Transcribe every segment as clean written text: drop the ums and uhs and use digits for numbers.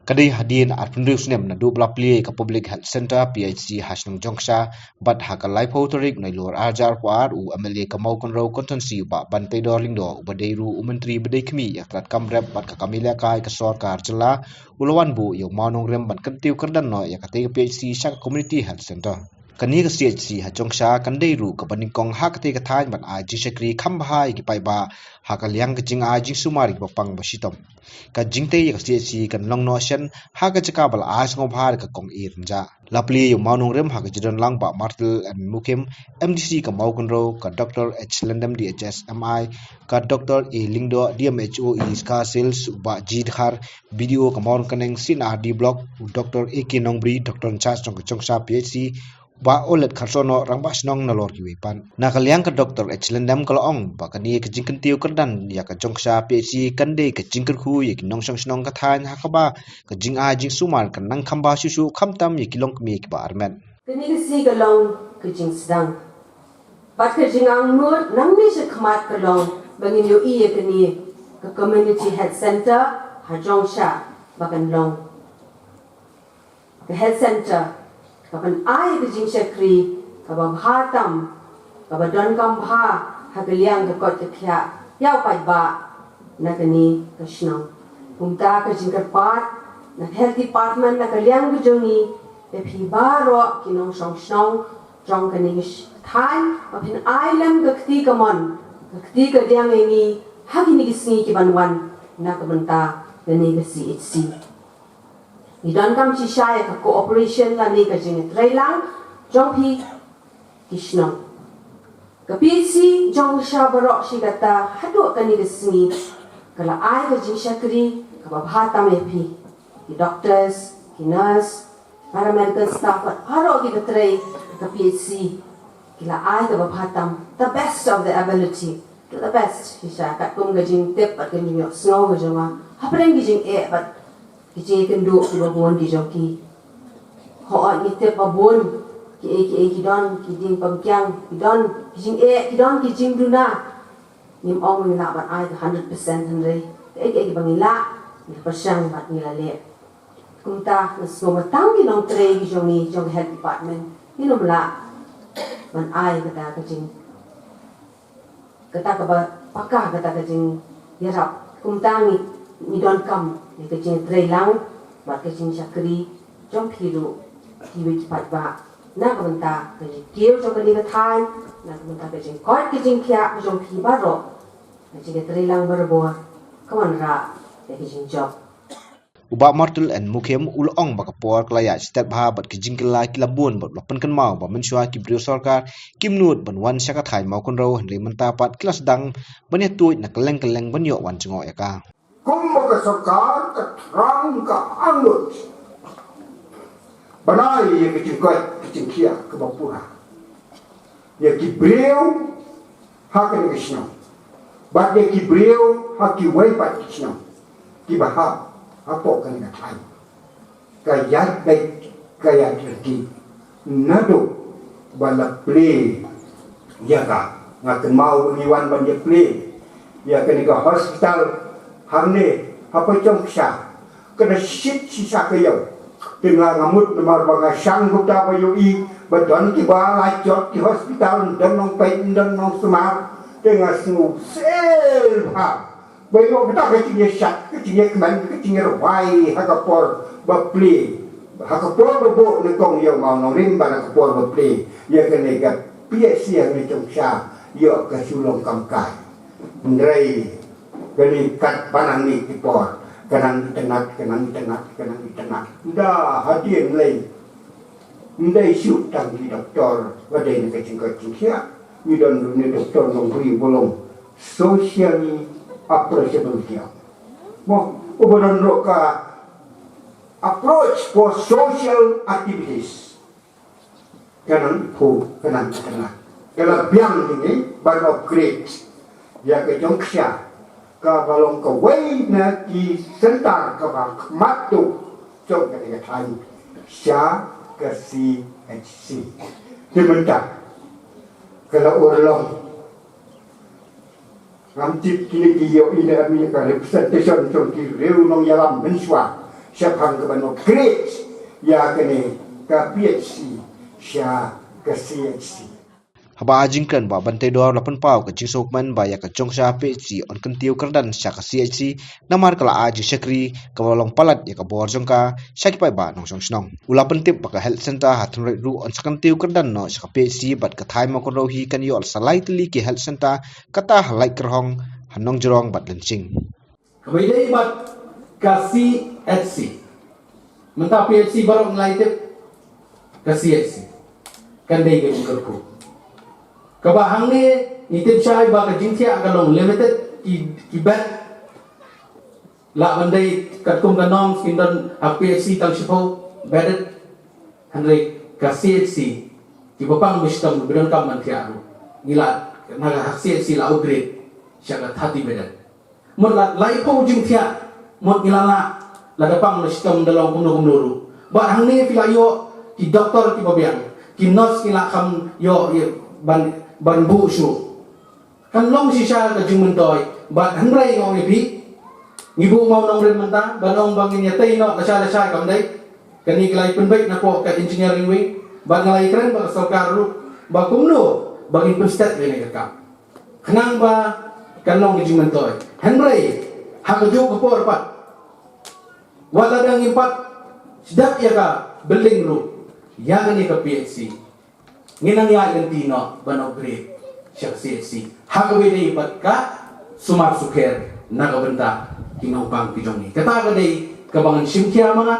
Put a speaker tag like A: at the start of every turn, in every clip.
A: Kadai hadin at penduduk nem na dubla plie ka Public Health Center PHC Hasnung Jongsha bat haka lai photorik na lor ajar kwar u MLA kamau konro kontonsi ba ban pedor lingdo u badeiru u menteri bedai kemi yakrat kamrep bat ka kamila kai ka sarkar jela ulawan bu yo manong rem ban kentiu kerdan no yakate PHC Shak Community Health Center kani ka CHC ha Jongsha kandeiru ka baningkong hakate ka thain ban a jisekri khambhai ki paiba haka liang ka jing a jing sumari ba pang ba sitom ka jingte ka CHC kan long no shen haka jaka bal as ngom har ka kong ir ja lapli yo manong rem haka jidon lang ba Martel and Mukim MDC ka maukonro ka Dr. H Lendam DHS MI ka Dr. E Lingdo DMHO iska sales ba jidhar video ka maun kaneng sin RD block Dr. AK Nongbri Dr. Charles Jongsha PHC ba olet kharsono rangba snong nalor ki wepan nakaliang ka Dr. H Lendam kalong ba kani ka jingkan tiu kerdan ya ka Jongsha PHC kande ka jingkan khu ye ki nong snong ka than ha ka ba ka jing a jing sumar kan nang khamba susu khamtam ye ki long mi ki ba armen
B: kani ka si kalong ka jing sedang bat ka jing ang nur nang mi se khmat kalong bangin yo i ye kani ka Community Health Center ha Jongsha ba kan long ka health center kapan ai ke jing sekri kabam hatam kabadon kam bha hagaliang ke kot kya yau pai ba nakani kashnang kumta ka jing pat na health department na kaliang ke jongi pe phi ba ro kinong song song jong kani thai apin ai lam ke kti kamon kti ka diang ngi hagini gisni ki banwan na kabanta kani ke CHC Idan kam si saya ka cooperation la ni ka jing trailang jong pi kisno ka PC jong sha barok si kata hadu ka ni gesni kala ai ka jing shakri ka babhata me pi ki doctors ki nurse paramedical staff haro ki tray ka PC kila ai ka babhatam the best of the ability to the best si sha ka kum ga jing tip at ka jing yo snow ga jong hapren ki jing e but Kiji kendu ki babon ki joki. Ho ni te babon ki don ki ding pamkyang ki don ki don ki jing duna. Nim ong ni la bat ai 100% henry. Ki bangila ni pasang bat ni la le. Kumta na so matang ki nong tre ki jongi jong health department. Ni nom la man ai kata ka jing. Kata ka ba pakah kata ka jing yarap. Kumta ni don kam ni kecing trailang bat kecing sakri jong phiru kiwi pat ba na kamenta kecing kieu jong kali kathan na kamenta kecing kot kecing kya jong phi ba ro kecing trailang berbor kaman ra kecing job
A: uba Martel and Mukim ulong bakapor klaya step ha bat kijing kila kilabun bat lapan kan mau ba mensua ki brio sarkar kimnut ban wan saka thai mau konro henry mentapat kelas dang banya tuit na keleng banyo wan chengo eka
C: Kumbaga sarkar ka terang ka angut banai yang kecingkat kecingkia ke bapura ya ki beliau hakan kisno bat ya ki beliau haki wai pat kisno ki bahap apa kan katai kaya dai kaya terki nado bala play ya ka ngaken mau ngiwan ban ya play ya kan ka hospital Harne apa jong sha kena shit sisa kayo dengan ngamut nomor baga sang buta payo I badon ki ba la jot ki hospital dan nong pai dan nong semar dengan snu sel ha bayo kita kecingnya shat kecingnya keman kecingnya wai hakapor bapli hakapor bobo ne kong yo mau nong rim ba hakapor bapli ya kene ga PSC yang ni jong sha yo ka sulong kamkai ndrai Gani kat panang ni tipor kanang tenat dah hadir mulai ndai shoot tang di doktor wadai ni kecing kia ni don ni doktor nombri bolong socially approachable dia mo obodan roka approach for social activities kanang tenat kalau biang ini baru upgrade ya ke jongsia ka balong ka wai na ki sentar ka ba matu jong ka ga thai sha ka CHC dimenta kala urlong ramtip kini ki yo ina mi ka representation jong ki reu nong yalam menswa siapa ke bano grade ya kene ka PhD sya ke CHC.
A: Haba ajingkan ba bantai dor lapan pau ke Cingsokman ba ya ke Jongsha PhD on kentiu kerdan sya ke CHC namar kala aji syakri ke walong palat ya ke bor jongka syaki pai ba nong snong. Ula pentip ba ke health center hatun ru on sakentiu kerdan no sya ke PhD bat ke thai mo kon rohi kan yo salai teli ke health center kata halai kerhong hanong jorong bat lencing.
D: Kemudian bat ke CHC mentah PhD baru ngelai tip ke CHC kan dai ke kerku. Kabahang ni itip syai ba ka jingtia kalong limited ki bet la bandai kat kum kanom skindon PhD tang sipo bedet handre ka CHC ki bapang mistam bidon kam man tiaru ngila naga CHC la upgrade syaga thati bedet mun la lai po jingtia mun ngilala la dapang mistam dalam kumno ba hang ni filayo ki doktor ki babiang ki nurse ki la kam yo ban bu su kan long si sha ka jing mentoy bat hanrai ngong ipi ngibu mau nong ren menta balong bangin ya tai no ka sha kam dai kan ni klai pen baik na po ka engineering wing ba ngalai keren ba sarkar ru ba kumno bangin pen stat ne ka khnang ba kan long jing mentoy hanrai ha ka jo ko por pat wala dang impat sedap ya ka beling ru ya ni ka PhD nginang ya gentino bano grade syak CHC hagawe dei batka sumar suker naga benta kinopang kijong ni kata dei kabangan simkia mga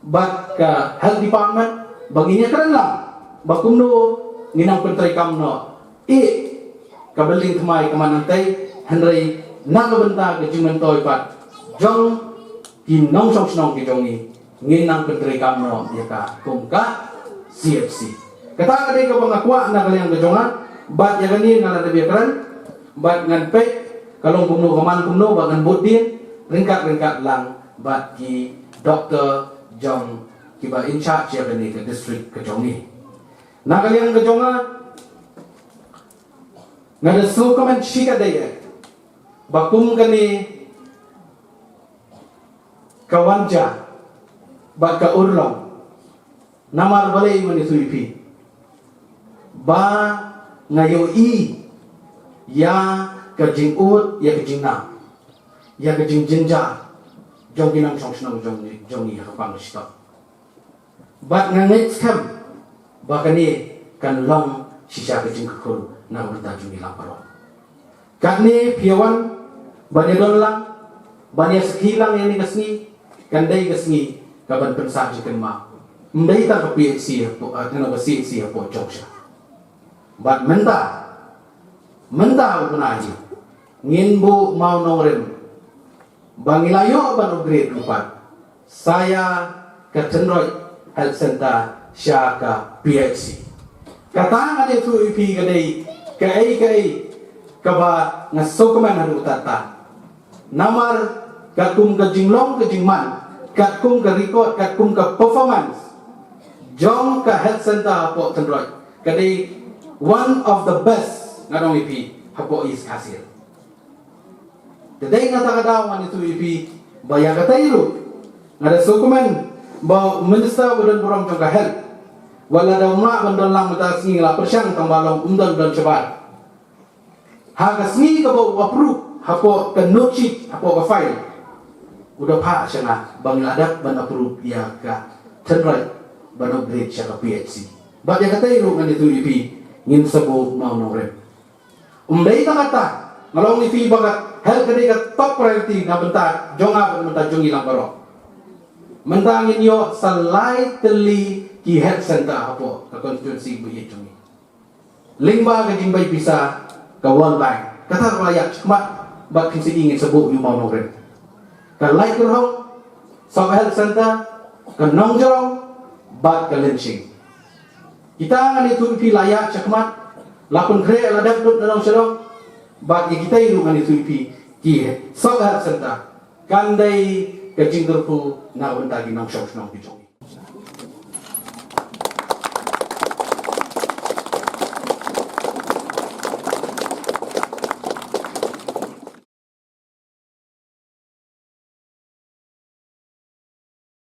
D: bat ka health department baginya keren lang bakumno nginang pentrai kamno kabeling thmai kamanantay hanrei naga benta kijong toy pat jong kinong song kijong ni nginang pentrai kamno yaka kumka CFC kata kadai ka pangakwa na kaliang gajongan bat ya gani ngala na biakran bat ngan pe kalong kumno kaman kumno bat ngan budin ringkat lang bat ki Dr. Jong ki ba in charge ya gani ke district Kejongi na kaliang gajongan ngada su kaman shika dai bakum gani kawanja bat ka urlong namar balai mani suipi ba ngayo ya kajing ut ya kajing na ya kajing jinja jong kinang song snong jong ni kapang stop bat ngangit kam ba kani kan long sisa kajing kekul na urta jung ilang paro kani piawan banya don lang banya sekilang yang kasni kandai kasni kaban pensa jikan ma ndai ta ka PhD po atna ba CHC po joksha bat menta unaji nginbu mau nongren bangilayo ban upgrade lupat saya ke Cendroy Health Center syaka PhD kata ngade tu ipi kadai kai kaba ngasokaman haru tata namar kakum ke jinglong ke jingman kakum ke record kakum ke performance jong ke Health Center po Cendroy kadai one of the best ngadong ipi hapo is hasil. Today ngata kadawan itu ipi baya kata iru ngada sukuman ba minister budan buram jangka health wala daw ma bandon lang mata singi la persyang tambalong undan dan cepat. Haga singi ka ba approve hapo ka note sheet hapo ka file. Udah pa siya nga bang ladak ban approve ya ka tenright ban upgrade siya ka PhD. Ba ya kata iru ngan itu ipi ngin sabo mau nore umdai ta kata ngalong ni fi bagat hal kadai ka top priority na benta jonga benta jongi lang baro mentangin yo salai teli ki health center apo ka constituency bu ye jongi lingba ka jingbai bisa ka World Bank kata layak cuma bak kisi ingin sabo yu mau nore ka lai kurhong sa health center ka nongjorong bak ka lynching kita ngan itu ipi layak cakmat lakon kre ladak dut dalam serong bagi kita itu ngan itu ipi ki sok health center kandai kajing terpu na bentagi nong sok nong picong